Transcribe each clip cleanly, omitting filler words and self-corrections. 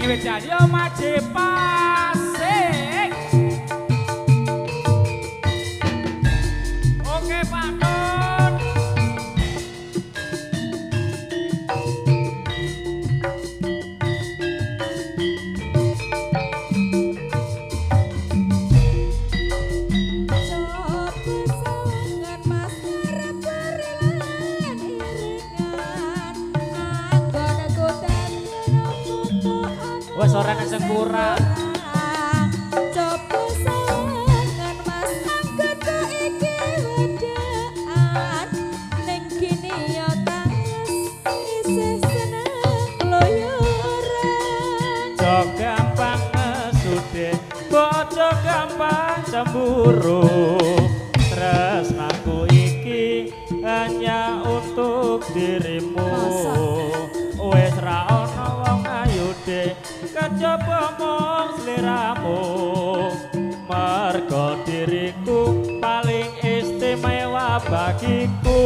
wedan yo Majapahit. Oke Pak Don. Wes ora nek sing kurang. Coba sangan Mas angkat iki wedaan ning kene ya tanges isih seneng loyoran. Jo gampang ngesude, bojo gampang cemburu. Tresnaku iki hanya untuk dirimu. Wes ra ono wong ayu dek kejaba mong sliramu. Mergo diriku paling istimewa bagiku.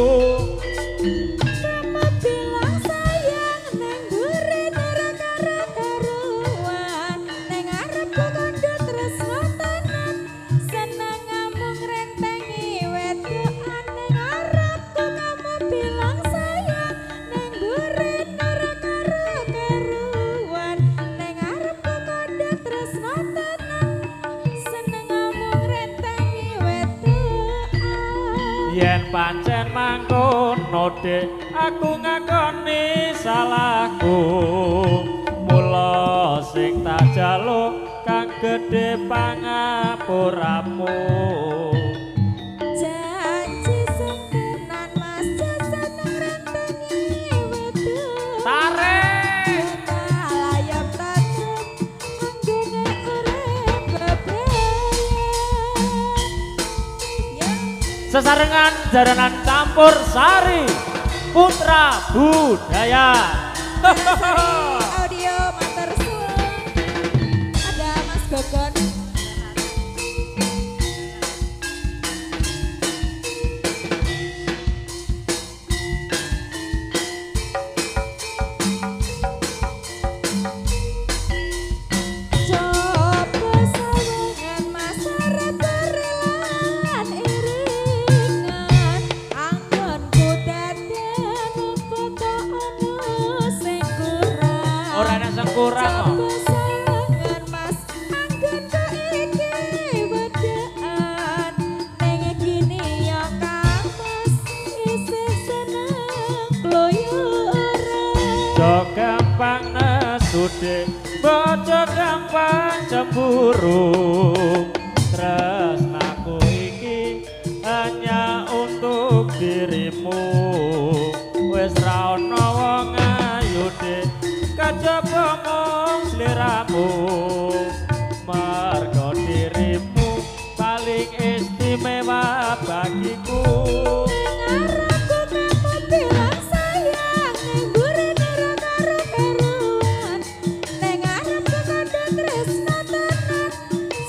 Kamu bilang sayang neng gurin ora karo karuan neng arepku kandha tresno tenan seneng ngamung rentengi wedokan neng arepku kamu bilang sayang neng gurin ora karo karuan neng arepku kandha tresno tenan seneng ngamung rentengi wedokan. Yen pancen mangkono dek aku ngakoni salahku. Mula sing tak jaluk kang gedhe pangapuramu. Janji sing tenan Mas seneng rentengi wedokan. Tarik Layam tajem anggone urip bebrayan. sesarengan jaranan campur sari putra budaya. Audio matur suwun. Ada Mas Gogon. Coba sawengan Mas arep berelan iringan anggonku dadan apa ono sing kurang. Ora ana sing kurang kok. Coba sawengan Mas anggonku iki wedaan ning kene ya kamus isih seneng loyoran. Jo gampang nesude, bojo gampang cemburu. Tresnaku iki hanya untuk dirimu. Wes ra ono wong ayu dek kejaba mung sliramu. Mergo dirimu paling istimewa bagiku. Arepku kamu bilang sayang ning gurin ora karo karuan ning arepku kandha tresno tenan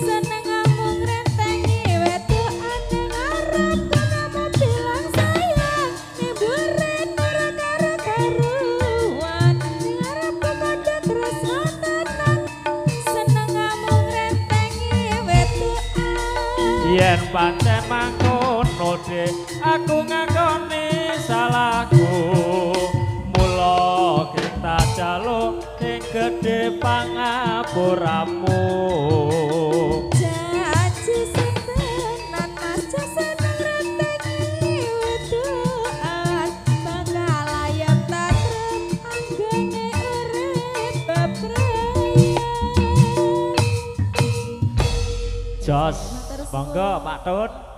seneng ngamung rentengi wedokan ning arepku kamu bilang sayang ning gurin ora karo karuan ning arepku kandha tresno tenan seneng ngamung rentengi wedokan. Yen pancen mangkono dek aku ngakoni salahku. Mula kita jaluk sing gedhe pangapuramu. Janji sing tenan Mas seneng rentengi wedokan bakal layam tatrem anggone urip bebrayan. Jos, monggo Pak Tut.